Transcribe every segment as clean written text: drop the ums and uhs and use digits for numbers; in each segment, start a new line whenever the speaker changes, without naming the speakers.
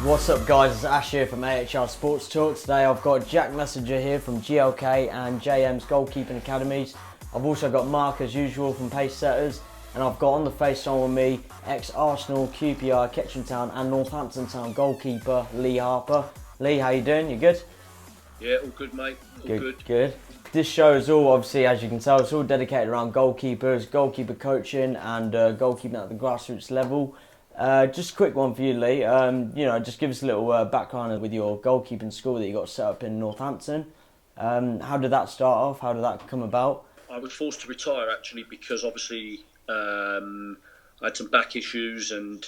What's up guys, it's Ash here from AHR Sports Talk. Today I've got Jack Messenger here from GLK and JM's Goalkeeping Academies. I've also got Marc as usual from Pace Setters, and I've got on the FaceTime with me ex-Arsenal, QPR, Kettering Town and Northampton Town goalkeeper Lee Harper. Lee, how you doing? You good?
Yeah, all good mate, all
Good. This show is all, obviously, as you can tell, it's all dedicated around goalkeepers, goalkeeper coaching and goalkeeping at the grassroots level. Just a quick one for you, Lee. Just give us a little background with your goalkeeping school that you got set up in Northampton. How did that start off? How did that come about?
I was forced to retire actually because obviously I had some back issues, and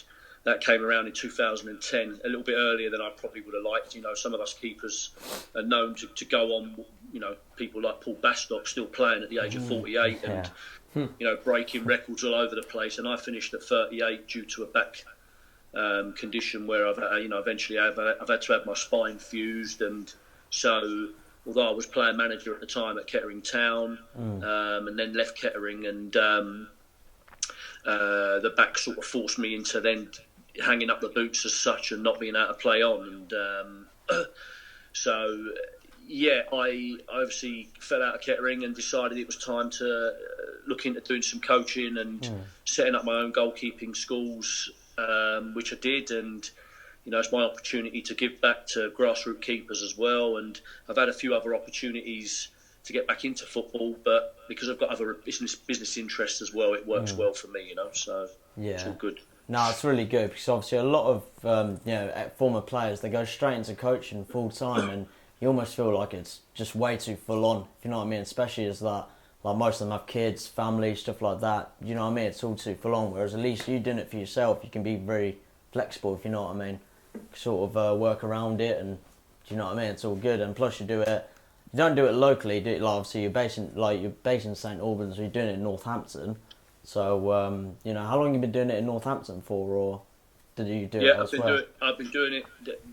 that came around in 2010, a little bit earlier than I probably would have liked. You know, some of us keepers are known to go on, you know, people like Paul Bastock still playing at the age of 48 and, you know, breaking records all over the place. And I finished at 38 due to a back condition where eventually I've had to have my spine fused. And so, although I was player manager at the time at Kettering Town, and then left Kettering, and the back sort of forced me into then hanging up the boots as such and not being able to play on. And so, yeah, I obviously fell out of Kettering and decided it was time to look into doing some coaching and setting up my own goalkeeping schools, which I did. And, you know, it's my opportunity to give back to grassroots keepers as well. And I've had a few other opportunities to get back into football, but because I've got other business interests as well, it works well for me, you know, so it's all good.
No, it's really good because obviously a lot of former players, they go straight into coaching full time, and you almost feel like it's just way too full on, if you know what I mean, especially as that, like most of them have kids, family, stuff like that, you know what I mean, it's all too full on, whereas at least you doing it for yourself, you can be very flexible, if you know what I mean, sort of work around it, and do you know what I mean, it's all good. And plus you don't do it locally, do it, like obviously you're based in St Albans, so you're doing it in Northampton. So how long have you been doing it in Northampton for, or did you do it elsewhere?
I've been doing it.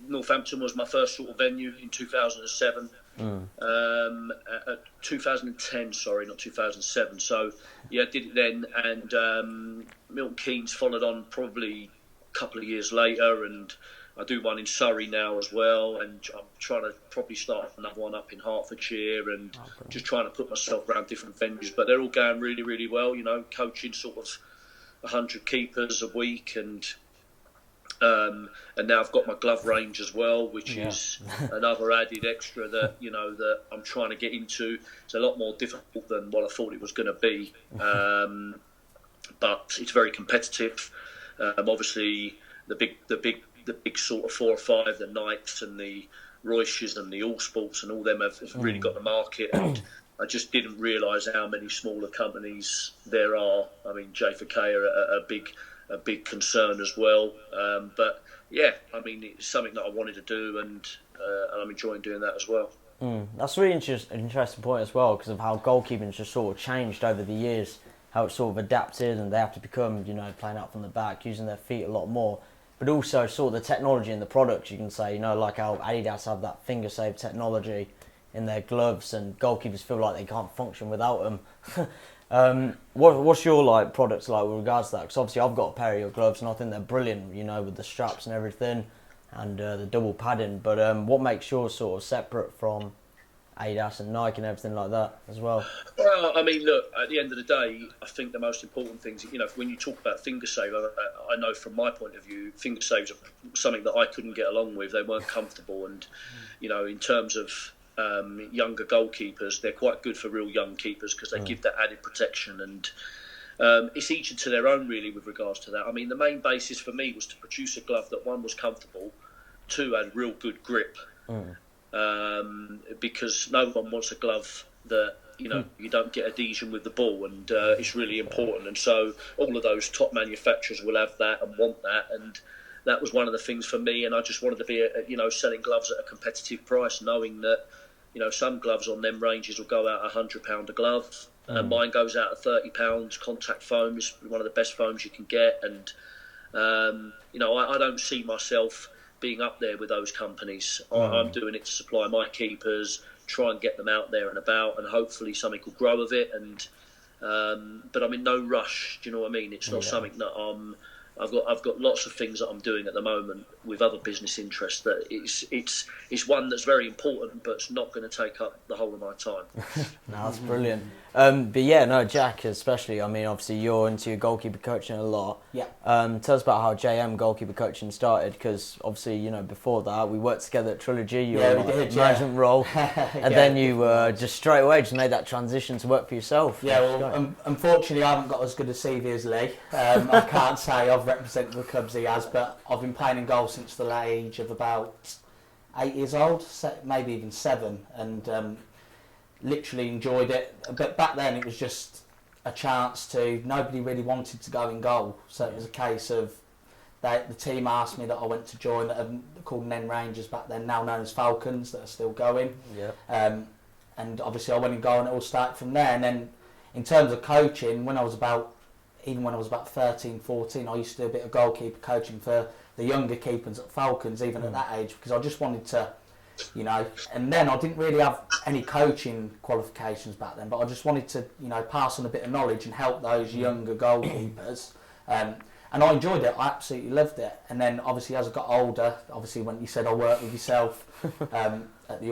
Northampton was my first sort of venue in 2007. 2010, sorry, not 2007. So yeah, I did it then, and Milton Keynes followed on probably a couple of years later, and I do one in Surrey now as well, and I'm trying to probably start another one up in Hertfordshire, and just trying to put myself around different venues. But they're all going really, really well. You know, coaching sort of 100 keepers a week, and now I've got my glove range as well, which is another added extra that that I'm trying to get into. It's a lot more difficult than what I thought it was going to be, but it's very competitive. Obviously, the big sort of 4 or 5, the Knights and the Royces and the All Sports and all them have really got the market, and I just didn't realise how many smaller companies there are. I mean, J4K are a big concern as well. But yeah, I mean, it's something that I wanted to do, and I'm enjoying doing that as well.
That's a really interesting point as well, because of how goalkeeping's just sort of changed over the years, how it's sort of adapted, and they have to become, playing out from the back, using their feet a lot more. But also sort of the technology in the products, you can say, like how Adidas have that finger save technology in their gloves, and goalkeepers feel like they can't function without them. What's your products like with regards to that? Because obviously I've got a pair of your gloves, and I think they're brilliant, with the straps and everything, and the double padding. But what makes yours sort of separate from Adidas and Nike and everything like that as well?
Well, I mean, look, at the end of the day, I think the most important things, when you talk about finger save, I know from my point of view, finger saves are something that I couldn't get along with. They weren't comfortable, and in terms of younger goalkeepers, they're quite good for real young keepers because they give that added protection, and it's each to their own really with regards to that. I mean, the main basis for me was to produce a glove that, one, was comfortable, two, had real good grip. Because no one wants a glove that you don't get adhesion with the ball, and it's really important. And so all of those top manufacturers will have that and want that, and that was one of the things for me. And I just wanted to be selling gloves at a competitive price, knowing that some gloves on them ranges will go out £100 a glove, and mine goes out at £30. Contact foam is one of the best foams you can get, and I don't see myself being up there with those companies. I'm doing it to supply my keepers, try and get them out there and about, and hopefully something will grow of it. And but I'm in no rush. Do you know what I mean? It's not something that I'm I've got lots of things that I'm doing at the moment with other business interests that it's one that's very important, but it's not going to take up the whole of my time.
No, that's brilliant. But yeah, no, Jack, especially. I mean, obviously you're into your goalkeeper coaching a lot.
Yeah.
Tell us about how JM goalkeeper coaching started, because obviously before that we worked together at Trilogy. You were in a management role, and then you just straight away just made that transition to work for yourself.
Yeah, well, unfortunately, I haven't got as good a CV as Lee. I can't say I've represented the clubs he has, but I've been playing in goal since the age of about 8 years old, maybe even 7, and literally enjoyed it. But back then it was just a chance to, nobody really wanted to go in goal, so it was a case of the team asked me that I went to join, called Nen Rangers back then, now known as Falcons, that are still going. And obviously I went in goal and it all started from there. And then in terms of coaching, when I was about 13, 14, I used to do a bit of goalkeeper coaching for the younger keepers at Falcons, even at that age, because I just wanted to, and then I didn't really have any coaching qualifications back then, but I just wanted to, pass on a bit of knowledge and help those younger goalkeepers. And I enjoyed it. I absolutely loved it. And then obviously as I got older, obviously when you said I worked with yourself at the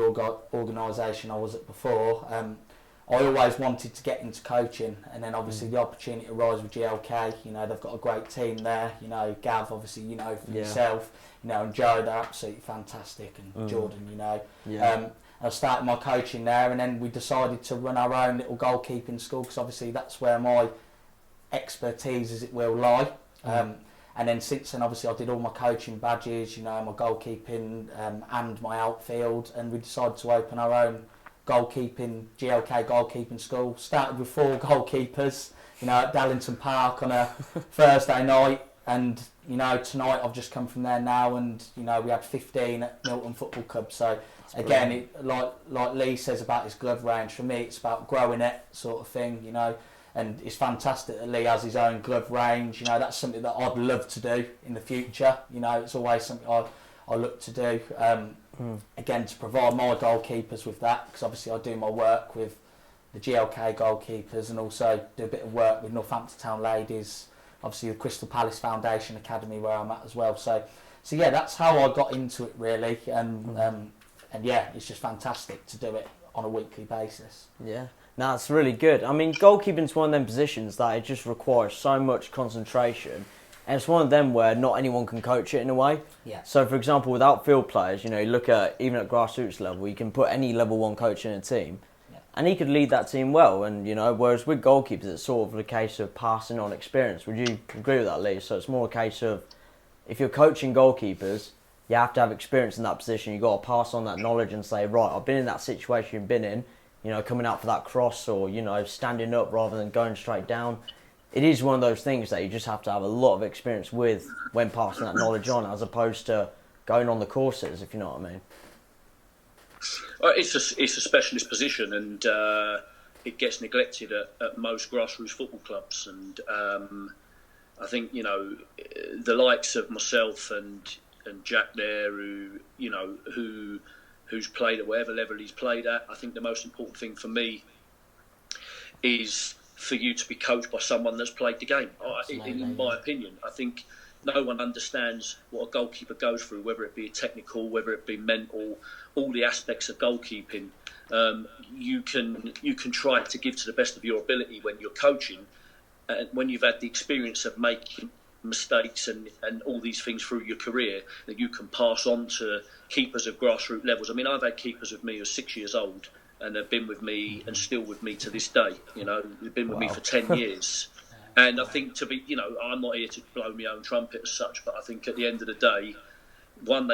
organisation I was at before, I always wanted to get into coaching, and then obviously the opportunity arose with GLK. They've got a great team there. Gav, obviously, for yourself. And Joe, they're absolutely fantastic, and Jordan, I started my coaching there, and then we decided to run our own little goalkeeping school, because obviously that's where my expertise, as it will, lie. And then since then, obviously, I did all my coaching badges, my goalkeeping and my outfield, and we decided to open our own GLK goalkeeping school. Started with 4 goalkeepers, at Darlington Park on a Thursday night, and tonight I've just come from there now, and we had 15 at Milton Football Club. So that's again, like Lee says about his glove range, for me it's about growing it, sort of thing, and it's fantastic that Lee has his own glove range. That's something that I'd love to do in the future. It's always something I look to do. Again, to provide my goalkeepers with that, because obviously I do my work with the GLK goalkeepers, and also do a bit of work with Northampton Town ladies, obviously the Crystal Palace Foundation Academy where I'm at as well. So yeah, that's how I got into it really, and yeah, it's just fantastic to do it on a weekly basis.
Yeah, no, it's really good. I mean, goalkeeping's one of them positions that it just requires so much concentration. And it's one of them where not anyone can coach it in a way.
Yeah.
So, for example, with outfield players, you look at, even at grassroots level, you can put any level 1 coach in a team, and he could lead that team well. And, whereas with goalkeepers, it's sort of a case of passing on experience. Would you agree with that, Lee? So it's more a case of, if you're coaching goalkeepers, you have to have experience in that position. You've got to pass on that knowledge and say, right, I've been in that situation you've been in, coming out for that cross, or, standing up rather than going straight down. It is one of those things that you just have to have a lot of experience with when passing that knowledge on, as opposed to going on the courses, if you know what I mean.
It's a specialist position, and it gets neglected at most grassroots football clubs. And I think the likes of myself and Jack there, who's played at whatever level he's played at. I think the most important thing for me is for you to be coached by someone that's played the game. In my opinion, I think no one understands what a goalkeeper goes through, whether it be technical, whether it be mental, all the aspects of goalkeeping. You can try to give to the best of your ability when you're coaching, and when you've had the experience of making mistakes and all these things through your career, that you can pass on to keepers of grassroots levels. I mean, I've had keepers with me who are 6 years old, and they've been with me and still with me to this day. They've been with me for 10 years. And I think I'm not here to blow my own trumpet as such, but I think at the end of the day, when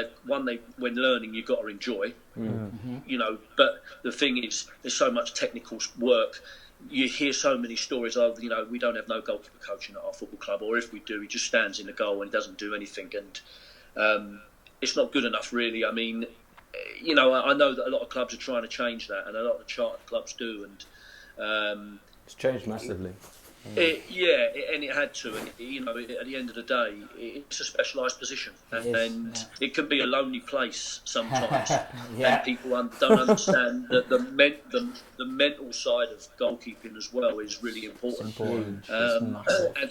learning, you've got to enjoy. But the thing is, there's so much technical work. You hear so many stories of, we don't have no goalkeeper coaching at our football club, or if we do, he just stands in the goal and doesn't do anything. And it's not good enough, really. I mean, I know that a lot of clubs are trying to change that, and a lot of the chartered clubs do. And
it's changed massively.
And it had to. And at the end of the day, it's a specialised position, and it can be a lonely place sometimes. And people don't understand that the mental side of goalkeeping as well is really important. And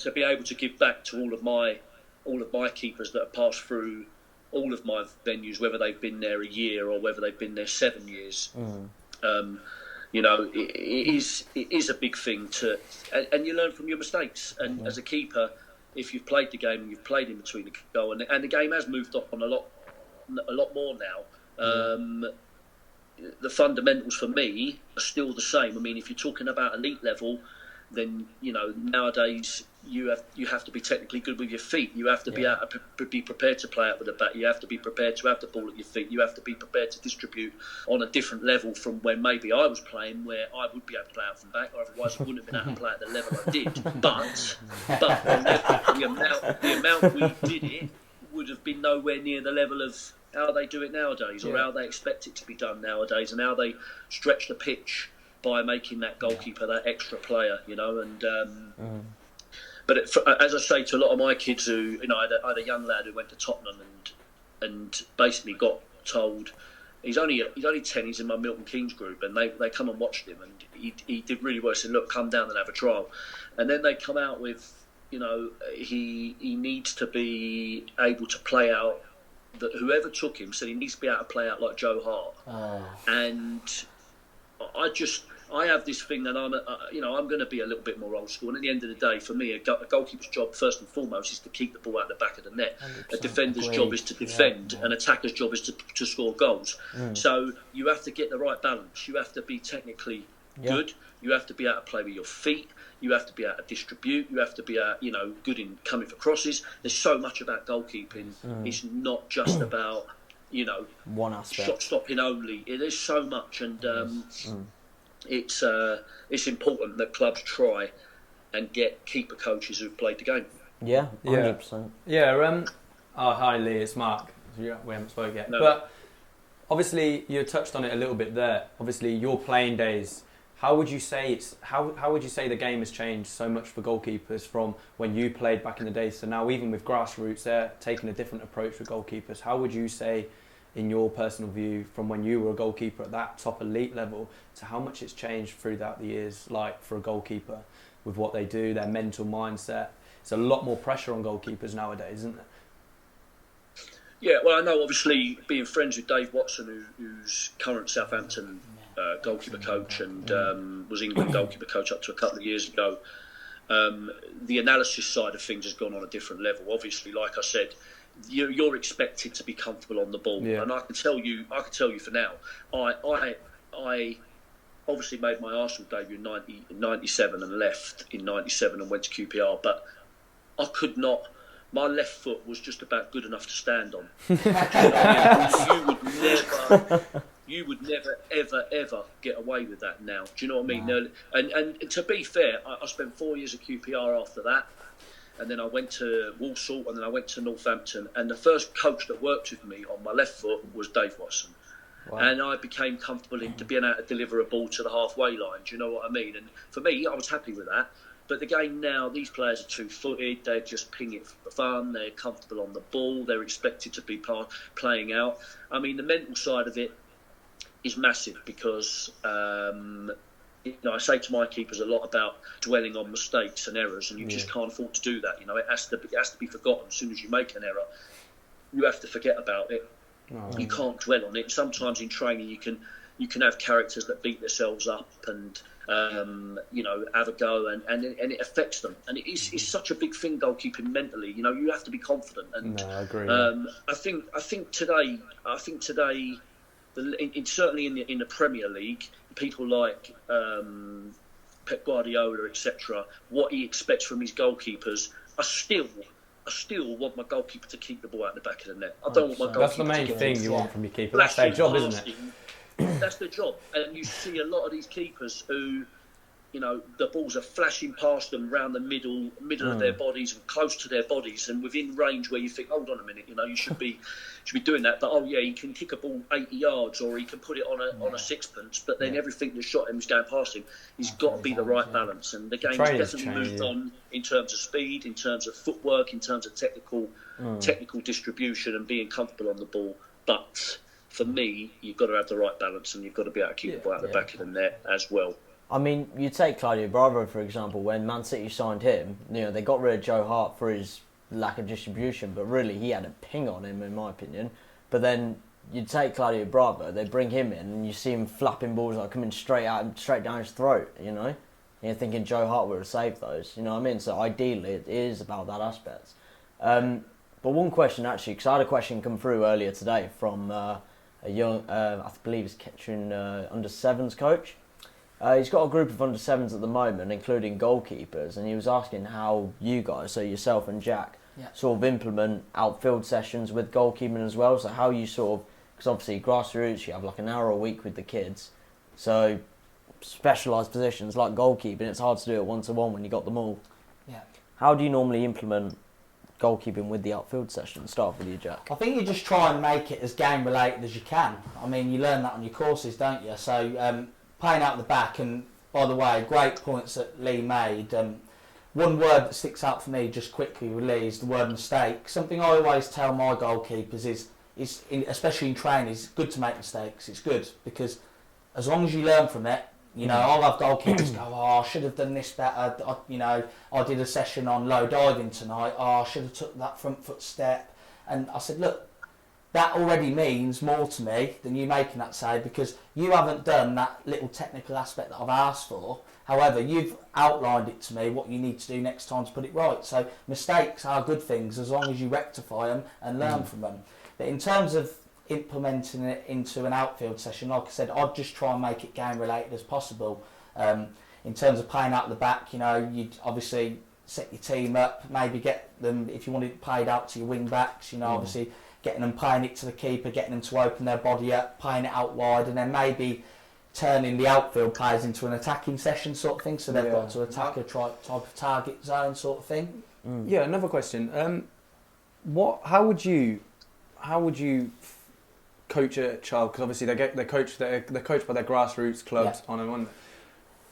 to be able to give back to all of my all of my keepers that have passed through all of my venues, whether they've been there a year or whether they've been there 7 years. You know, it is a big thing and you learn from your mistakes. And as a keeper, if you've played the game and you've played in between the goal, and the game has moved on a lot more now. The fundamentals for me are still the same. I mean, if you're talking about elite level, then you know nowadays you have to be technically good with your feet. You have to be prepared to play out with the back. You have to be prepared to have the ball at your feet. You have to be prepared to distribute on a different level from when maybe I was playing, where I would be able to play out from back, or otherwise I wouldn't have been able to play at the level I did. But the amount we did it would have been nowhere near the level of how they do it nowadays, or how they expect it to be done nowadays, and how they stretch the pitch by making that goalkeeper that extra player, you know. And but as I say to a lot of my kids who, you know, I had a young lad who went to Tottenham and basically got told he's only 10, he's in my Milton Keynes group, and they come and watched him, and he did really well. Said, look, come down and have a trial, and then they come out with, you know, he needs to be able to play out. That whoever took him said he needs to be able to play out like Joe Hart, and I have this thing that I'm going to be a little bit more old school. And at the end of the day, for me, a goalkeeper's job first and foremost is to keep the ball out the back of the net. A defender's job is to defend. An attacker's job is to score goals. So you have to get the right balance. You have to be technically good. You have to be able to play with your feet. You have to be able to distribute. You have to be good in coming for crosses. There's so much about goalkeeping. It's not just about
one aspect,
shot stopping only. It is so much, and it's important that clubs try and get keeper coaches who've played the game.
Yeah, 100%.
Yeah. Hi Lee, it's Mark. We haven't spoken yet, but obviously you touched on it a little bit there. Obviously, your playing days. How would you say how would you say the game has changed so much for goalkeepers from when you played back in the day? So now, even with Grassroots, they're taking a different approach with goalkeepers. How would you say, in your personal view, from when you were a goalkeeper at that top elite level to how much it's changed throughout the years, like for a goalkeeper with what they do, their mental mindset? It's a lot more pressure on goalkeepers nowadays, isn't there?
Yeah, well, I know, obviously, being friends with Dave Watson, who's current Southampton goalkeeper coach and was England goalkeeper coach up to a couple of years ago, the analysis side of things has gone on a different level. Obviously, like I said, you're expected to be comfortable on the ball, and I can tell you for now, I obviously made my Arsenal debut in 97 and left in 97 and went to QPR, but I could not. My left foot was just about good enough to stand on. You would never, ever get away with that now. Do you know what I mean? No. And to be fair, I spent 4 years at QPR after that, and then I went to Walsall, and then I went to Northampton, and the first coach that worked with me on my left foot was Dave Watson. Wow. And I became comfortable in being able to deliver a ball to the halfway line. Do you know what I mean? And for me, I was happy with that. But the game now, these players are two-footed. They just ping it for fun. They're comfortable on the ball. They're expected to be playing out. I mean, the mental side of it is massive because I say to my keepers a lot about dwelling on mistakes and errors, and you just can't afford to do that. You know, it has to be forgotten as soon as you make an error. You have to forget about it. You can't dwell on it. Sometimes in training, you can have characters that beat themselves up and have a go, and it affects them. And it's such a big thing, goalkeeping mentally. You know, you have to be confident. And
I agree.
I think today, certainly in the Premier League, people like Pep Guardiola, etc., what he expects from his goalkeepers, I still want my goalkeeper to keep the ball out the back of the net. I don't want my goalkeeper.
That's the main thing you want from your keeper. That's their job, isn't it?
That's their job. And you see a lot of these keepers who, the balls are flashing past them around the middle of their bodies and close to their bodies and within range where you think, hold on a minute, you should be doing that. But he can kick a ball 80 yards or he can put it on a sixpence, but then everything that's shot him is going past him. He's got to be the right balance. And the game has definitely moved on in terms of speed, in terms of footwork, in terms of technical distribution and being comfortable on the ball. But for me, you've got to have the right balance and you've got to be able to keep the ball out the back of the net as well.
I mean, you take Claudio Bravo, for example. When Man City signed him, they got rid of Joe Hart for his lack of distribution, but really he had a ping on him, in my opinion. But then you'd take Claudio Bravo, they bring him in, and you see him flapping balls like coming straight down his throat, you know? And you're thinking Joe Hart would have saved those, you know what I mean? So ideally, it is about that aspect. But one question, actually, because I had a question come through earlier today from a young, I believe it's Kettering under-7s coach. He's got a group of under-7s at the moment, including goalkeepers, and he was asking how you guys, so yourself and Jack, sort of implement outfield sessions with goalkeeping as well. So how you sort of, because obviously Grassroots, you have like an hour a week with the kids, so specialised positions like goalkeeping, it's hard to do it one-to-one when you got them all.
Yeah.
How do you normally implement goalkeeping with the outfield session? Start with you, Jack.
I think you just try and make it as game related as you can. I mean, you learn that on your courses, don't you? So playing out the back, and by the way, great points that Lee made. One word that sticks out for me just quickly with Lee is the word mistake. Something I always tell my goalkeepers is especially in training, it's good to make mistakes. It's good because as long as you learn from it, you know, I'll have goalkeepers go, oh, I should have done this better. I did a session on low diving tonight. Oh, I should have took that front foot step. And I said, look, that already means more to me than you making that save because you haven't done that little technical aspect that I've asked for. However, you've outlined it to me what you need to do next time to put it right. So mistakes are good things as long as you rectify them and learn from them. But in terms of implementing it into an outfield session, like I said, I'd just try and make it game related as possible. In terms of playing out the back, you know, you'd obviously set your team up, maybe get them, if you wanted it played out to your wing backs, you know, obviously getting them playing it to the keeper, getting them to open their body up, playing it out wide, and then maybe turning the outfield players into an attacking session sort of thing, so they've got to attack a type of target zone sort of thing.
Yeah, another question. How would you coach a child? Because obviously they're coached by their grassroots clubs on and on.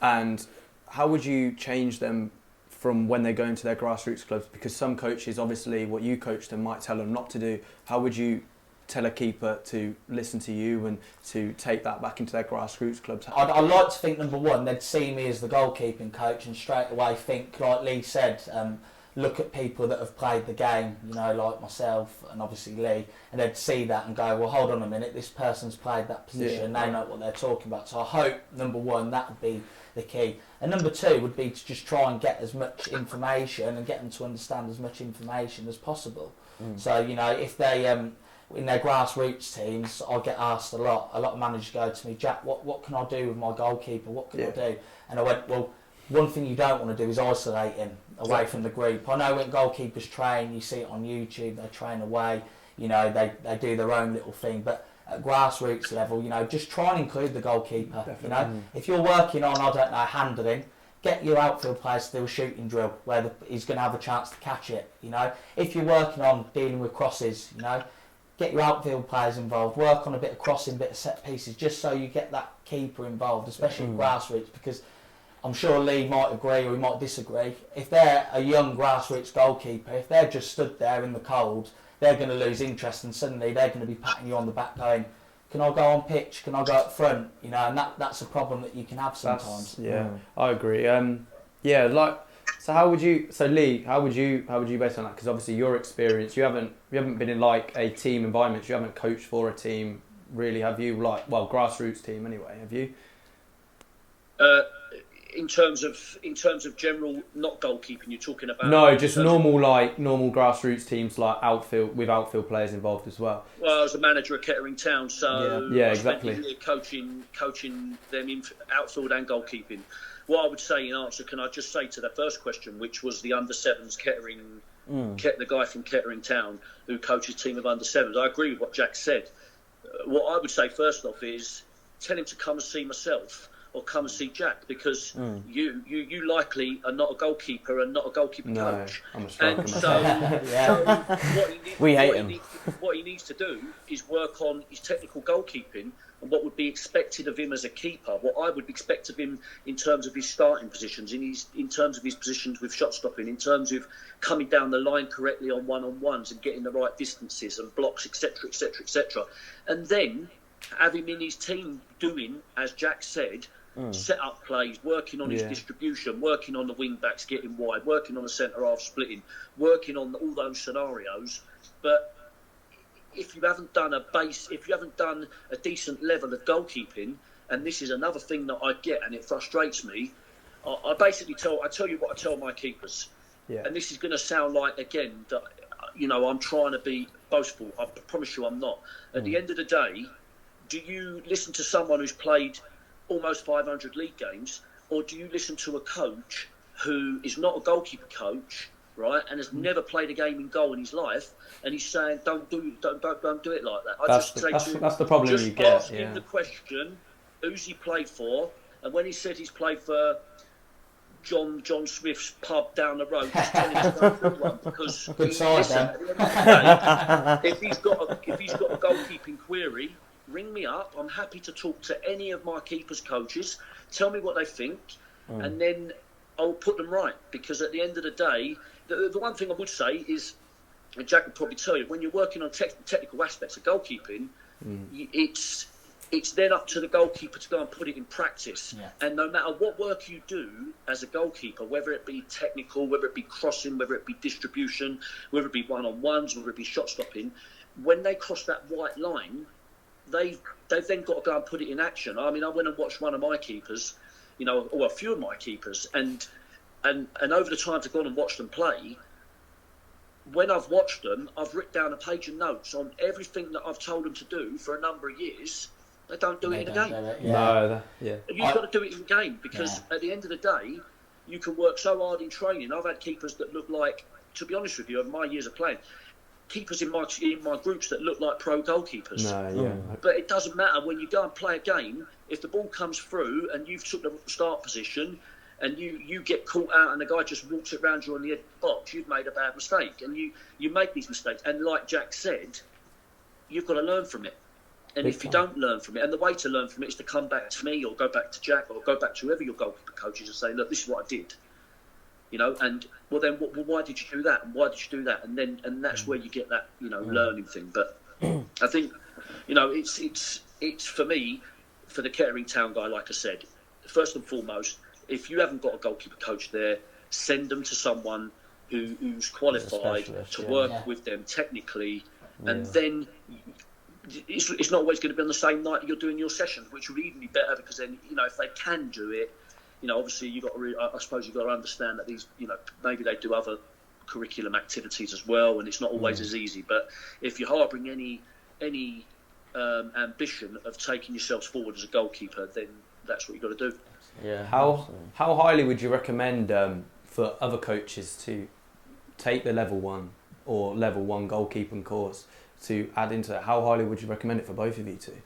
And how would you change them from when they go into their grassroots clubs? Because some coaches, obviously, what you coach them might tell them not to do. How would you tell a keeper to listen to you and to take that back into their grassroots clubs?
I'd like to think, number one, they'd see me as the goalkeeping coach and straight away think, like Lee said, look at people that have played the game, you know, like myself and obviously Lee, and they'd see that and go, well, hold on a minute, this person's played that position, they know what they're talking about. So I hope, number one, that would be the key. And number two would be to just try and get as much information and get them to understand as much information as possible. So, you know, if they, in their grassroots teams, I get asked a lot of managers go to me, Jack, what can I do with my goalkeeper? What can I do? And I went, well, one thing you don't want to do is isolate him away from the group. I know when goalkeepers train, you see it on YouTube, they train away, you know, they do their own little thing, but at grassroots level, you know, just try and include the goalkeeper. Definitely. You know, if you're working on, I don't know, handling, get your outfield players to do a shooting drill where he's going to have a chance to catch it, you know. If you're working on dealing with crosses, you know, get your outfield players involved, work on a bit of crossing, bit of set pieces, just so you get that keeper involved, especially in grassroots, because I'm sure Lee might agree or he might disagree. If they're a young grassroots goalkeeper, if they're just stood there in the cold, they're going to lose interest and suddenly they're going to be patting you on the back going, can I go on pitch? Can I go up front? You know, and that's a problem that you can have sometimes.
I agree. So how would you? So Lee, how would you base on that? Because obviously your experience, you haven't been in like a team environment. You haven't coached for a team, really, have you? Like, well, grassroots team anyway. Have you?
In terms of general, not goalkeeping, you're talking about?
No, just normal grassroots teams, like outfield players involved as well.
Well, I was a manager at Kettering Town, so
exactly.
I spent a year coaching them in outfield and goalkeeping. What I would say in answer, can I just say to the first question, which was the under-7s Kettering, the guy from Kettering Town who coaches a team of under-7s. I agree with what Jack said. What I would say first off is tell him to come and see myself or come and see Jack, because you likely are not a goalkeeper and not a goalkeeping coach.
I'm a striker.
And so, what he needs to do is work on his technical goalkeeping and what would be expected of him as a keeper, what I would expect of him in terms of his starting positions, in terms of his positions with shot stopping, in terms of coming down the line correctly on one-on-ones and getting the right distances and blocks, etc., etc., etc. And then have him in his team doing, as Jack said, set up plays, working on his distribution, working on the wing backs getting wide, working on the centre half splitting, working on all those scenarios. But if you haven't done a decent level of goalkeeping, and this is another thing that I get, and it frustrates me, I basically tell you what I tell my keepers. Yeah. And this is going to sound like, again, that, you know, I'm trying to be boastful. I promise you I'm not. At the end of the day, do you listen to someone who's played almost 500 league games, or do you listen to a coach who is not a goalkeeper coach, right, and has never played a game in goal in his life, and he's saying don't do it like that?
That's the problem you get.
Ask him the question, who's he played for, and when he said he's played for John Smith's pub down the road, just tell him to go do one, because if he's got a goalkeeping query, ring me up. I'm happy to talk to any of my keepers coaches, tell me what they think, and then I'll put them right. Because at the end of the day, the one thing I would say is, and Jack would probably tell you, when you're working on technical aspects of goalkeeping, it's then up to the goalkeeper to go and put it in practice. Yeah. And no matter what work you do as a goalkeeper, whether it be technical, whether it be crossing, whether it be distribution, whether it be one-on-ones, whether it be shot stopping, when they cross that white line, they've then got to go and put it in action. I mean, I went and watched one of my keepers, you know, or a few of my keepers, and over the times I've gone and watched them play, when I've watched them, I've written down a page of notes on everything that I've told them to do for a number of years. They don't do it in a game. You've got to do it in game, because at the end of the day, you can work so hard in training. I've had keepers that look like, to be honest with you, over my years of playing, keepers in my groups that look like pro goalkeepers. But it doesn't matter when you go and play a game. If the ball comes through and you've took the start position, and you get caught out and the guy just walks it around you on the edge of the box, you've made a bad mistake. And you make these mistakes. And like Jack said, you've got to learn from it. And if you don't learn from it, and the way to learn from it is to come back to me, or go back to Jack, or go back to whoever your goalkeeper coach is, and say, look, this is what I did. You know, and why did you do that? And why did you do that? And that's where you get that, you know, learning thing. But I think, you know, it's for me, for the Kettering Town guy, like I said, first and foremost, if you haven't got a goalkeeper coach there, send them to someone who's qualified to work with them technically, and then it's not always going to be on the same night that you're doing your sessions, which would even be better, because then, you know, if they can do it, you know, obviously I suppose you've got to understand that these, you know, maybe they do other curriculum activities as well, and it's not always as easy. But if you're harbouring any ambition of taking yourselves forward as a goalkeeper, then that's what you've got to do.
Yeah.
How highly would you recommend for other coaches to take the level 1 or level 1 goalkeeping course to add into it? How highly would you recommend it for both of you two?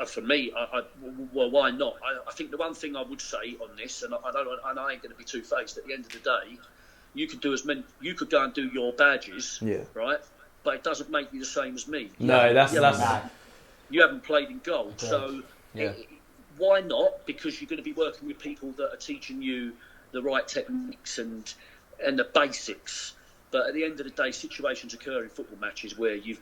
For me, well, why not? I think the one thing I would say on this, and I ain't going to be two-faced. At the end of the day, you could do as many. You could go and do your badges, right? But it doesn't make you the same as me. You haven't played in goal, so why not? Because you're going to be working with people that are teaching you the right techniques and the basics. But at the end of the day, situations occur in football matches where you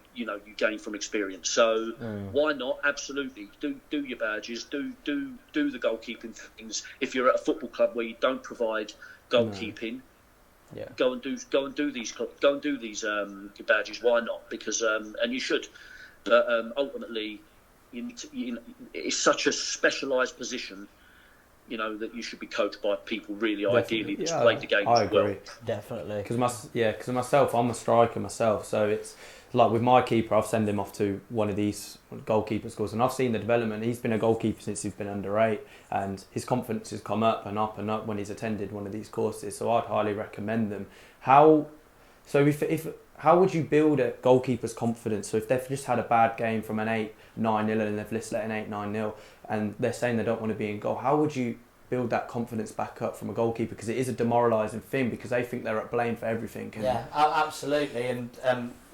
gain from experience. So why not? Absolutely, do your badges, do the goalkeeping things. If you're at a football club where you don't provide goalkeeping, go and do these badges. Why not? Because and you should. But ultimately, it's such a specialised position, you know, that you should be coached by people really ideally to play the game as well.
Definitely.
Because myself, I'm a striker myself, so it's like with my keeper, I've sent him off to one of these goalkeeper schools, and I've seen the development. He's been a goalkeeper since he's been under 8, and his confidence has come up and up and up when he's attended one of these courses. So I'd highly recommend them. How would you build a goalkeeper's confidence? So if they've just had a bad game from an 8-9-0 and they've just let an 8-9-0 and they're saying they don't want to be in goal, how would you build that confidence back up from a goalkeeper? Because it is a demoralising thing, because they think they're at blame for everything.
Absolutely. And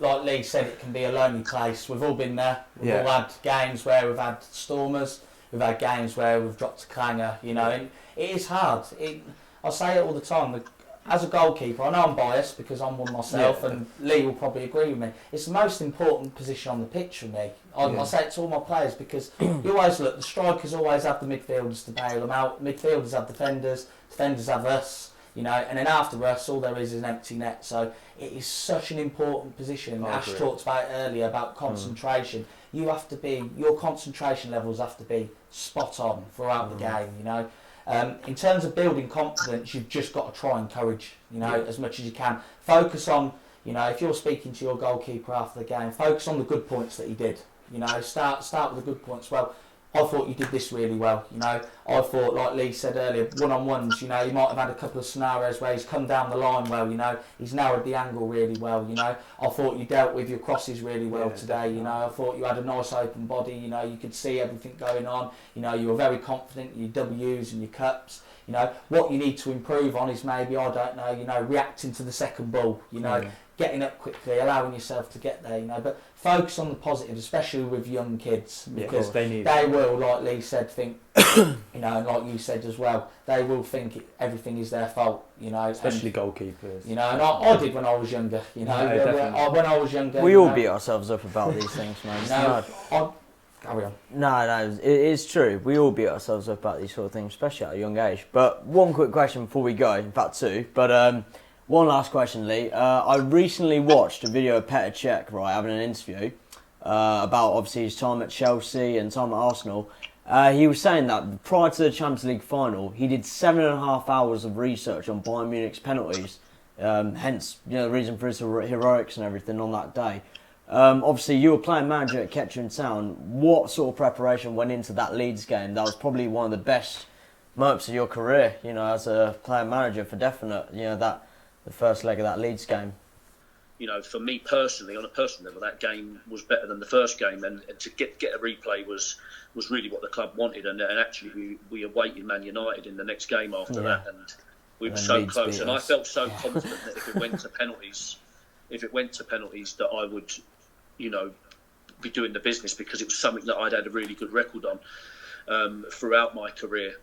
like Lee said, it can be a lonely place. We've all been there. We've all had games where we've had stormers. We've had games where we've dropped a clanger, you know, and it is hard. I say it all the time. as a goalkeeper, I know I'm biased because I'm one myself, and Lee will probably agree with me. It's the most important position on the pitch for me. I say it to all my players because you always look, the strikers always have the midfielders to bail them out, midfielders have defenders have us, you know, and then after us, all there is an empty net. So it is such an important position. Ash talked about it earlier about concentration. You have to be, your concentration levels have to be spot on throughout the game, you know. In terms of building confidence, you've just got to try and encourage, you know, as much as you can. Focus on, you know, if you're speaking to your goalkeeper after the game, focus on the good points that he did. You know, start with the good points. Well, I thought you did this really well, you know. I thought, like Lee said earlier, one-on-ones, you know, you might have had a couple of scenarios where he's come down the line well, you know. He's narrowed the angle really well, you know. I thought you dealt with your crosses really well today, you know. I thought you had a nice open body, you know. You could see everything going on. You know, you were very confident in your W's and your cups. You know, what you need to improve on is maybe, I don't know, you know, reacting to the second ball, you know, getting up quickly, allowing yourself to get there, you know. But focus on the positive, especially with young kids, because they will, like Lee said, think, you know, and like you said as well, they will think everything is their fault, you know.
Especially goalkeepers.
You know, and I did when I was younger, you know. When I was younger...
We all beat ourselves up about these things, man.
Carry on.
No, it is true. We all beat ourselves up about these sort of things, especially at a young age. But one quick question before we go, in fact two, but one last question, Lee. I recently watched a video of Petr Cech, right, having an interview about obviously his time at Chelsea and time at Arsenal. He was saying that prior to the Champions League final, he did 7.5 hours of research on Bayern Munich's penalties. Hence, you know, the reason for his heroics and everything on that day. Obviously, you were playing manager at Kettering Town. What sort of preparation went into that Leeds game? That was probably one of the best moments of your career, you know, as a player manager for definite. You know, the first leg of that Leeds game.
You know, for me personally, on a personal level, that game was better than the first game, and to get a replay was really what the club wanted. And actually, we awaited Man United in the next game after that, and we were so close. And I felt so confident that if it went to penalties, that I would, you know, be doing the business, because it was something that I'd had a really good record on throughout my career.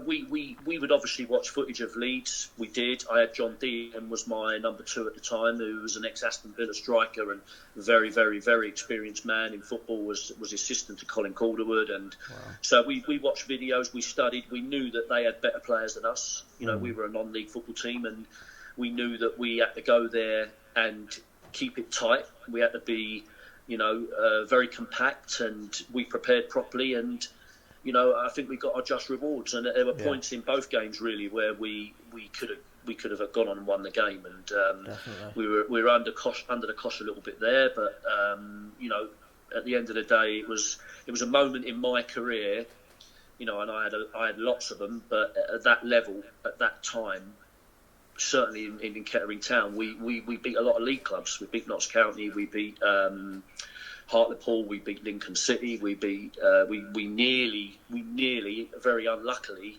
We would obviously watch footage of Leeds. We did. I had John Dean, was my number 2 at the time, who was an ex-Aston Villa striker and very, very, very experienced man in football. Was assistant to Colin Calderwood, and so we watched videos. We studied. We knew that they had better players than us. You know, we were a non-league football team, and we knew that we had to go there and keep it tight. We had to be, you know, very compact, and we prepared properly, and you know, I think we got our just rewards. And there were points in both games really where we could have gone on and won the game, and we were under the cosh a little bit there. But you know, at the end of the day, it was a moment in my career, you know, and I had lots of them, but at that level, at that time, certainly in Kettering Town, we beat a lot of league clubs. We beat Notts County, we beat Hartlepool, we beat Lincoln City, we beat we nearly, very unluckily,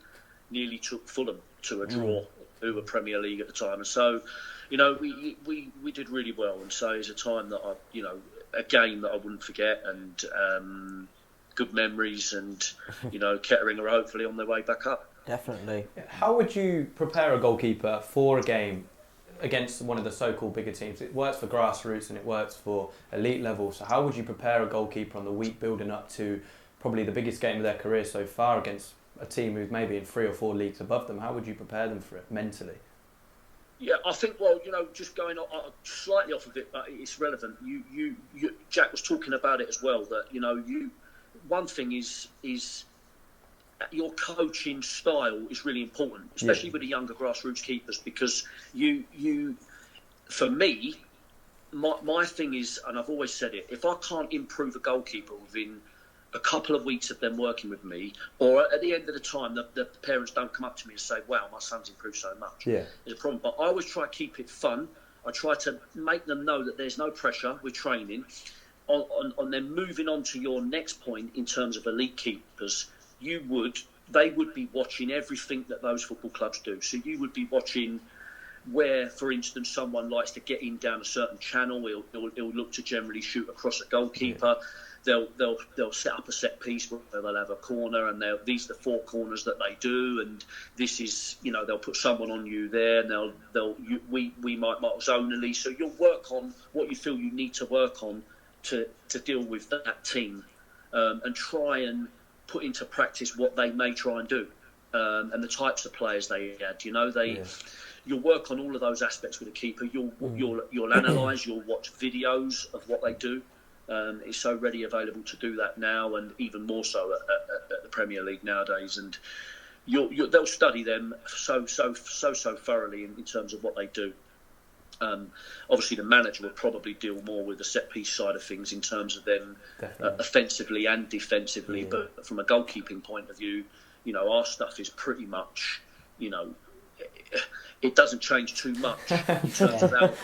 nearly took Fulham to a draw, who were Premier League at the time. And so, you know, we did really well, and so it's a time that I, you know, a game that I wouldn't forget, and good memories, and you know, Kettering are hopefully on their way back up.
Definitely.
How would you prepare a goalkeeper for a game against one of the so-called bigger teams? It works for grassroots and it works for elite level. So how would you prepare a goalkeeper on the week building up to probably the biggest game of their career so far against a team who's maybe in 3 or 4 leagues above them? How would you prepare them for it mentally?
Yeah, I think, well, you know, just going slightly off of it, but it's relevant. You Jack was talking about it as well, that, you know, one thing is your coaching style is really important, especially with the younger grassroots keepers, because for me, my thing is, and I've always said it, if I can't improve a goalkeeper within a couple of weeks of them working with me, or at the end of the time, the parents don't come up to me and say, wow, my son's improved so much. There's a problem. But I always try to keep it fun. I try to make them know that there's no pressure with training. On them moving on to your next point in terms of elite keepers, they would be watching everything that those football clubs do. So you would be watching where, for instance, someone likes to get in down a certain channel, he'll look to generally shoot across a goalkeeper. They'll set up a set piece where they'll have a corner, and these are the 4 corners that they do, and this is, they'll put someone on you there, and we might mark zonally. So you'll work on what you feel you need to work on to deal with that team, and try and put into practice what they may try and do, and the types of players they add. You'll work on all of those aspects with a keeper. You'll analyse. You'll watch videos of what they do. It's so ready available to do that now, and even more so at the Premier League nowadays. And they'll study them so thoroughly in terms of what they do. Obviously, the manager will probably deal more with the set piece side of things in terms of them offensively and defensively. Yeah. But from a goalkeeping point of view, our stuff is pretty much, it doesn't change too much in terms of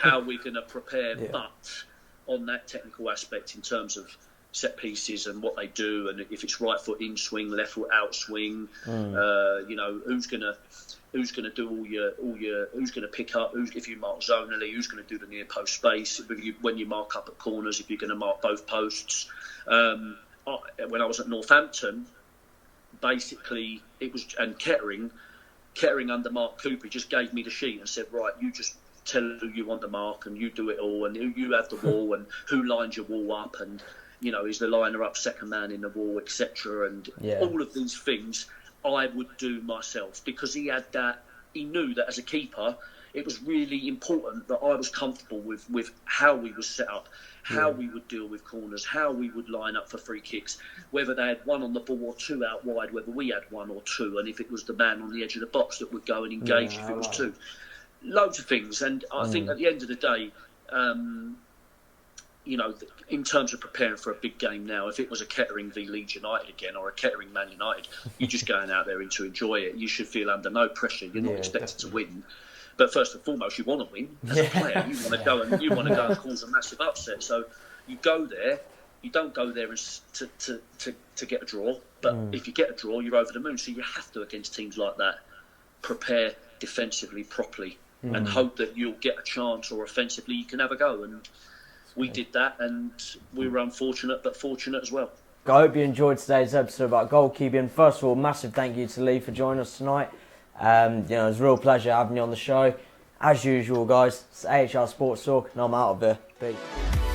how we're going to prepare. Yeah. But on that technical aspect, in terms of set pieces and what they do, and if it's right foot in swing, left foot out swing, who's going to do all your who's going to pick up, if you mark zonally, who's going to do the near post space, when you mark up at corners, if you're going to mark both posts. When I was at Northampton, basically it was, and Kettering under Mark Cooper just gave me the sheet and said, right, you just tell who you want to mark, and you do it all, and you have the wall, and who lines your wall up, and is the liner up second man in the wall, etc. And all of these things I would do myself, because he knew that as a keeper it was really important that I was comfortable with how we were set up, how we would deal with corners, how we would line up for free kicks, whether they had 1 on the ball or 2 out wide, whether we had 1 or 2, and if it was the man on the edge of the box that would go and engage if it was 2. Loads of things. And I think at the end of the day, in terms of preparing for a big game now, if it was a Kettering v Leeds United again, or a Kettering Man United, you're just going out there to enjoy it. You should feel under no pressure. You're not expected to win. But first and foremost, you want to win as a player. You want to go and cause a massive upset. So you go there. You don't go there to get a draw. But if you get a draw, you're over the moon. So you have to, against teams like that, prepare defensively properly and hope that you'll get a chance, or offensively you can have a go. And we did that, and we were unfortunate, but fortunate as well.
I hope you enjoyed today's episode about goalkeeping. First of all, massive thank you to Lee for joining us tonight. It was a real pleasure having you on the show. As usual, guys, it's AHR Sports Talk, and I'm out of here. Peace.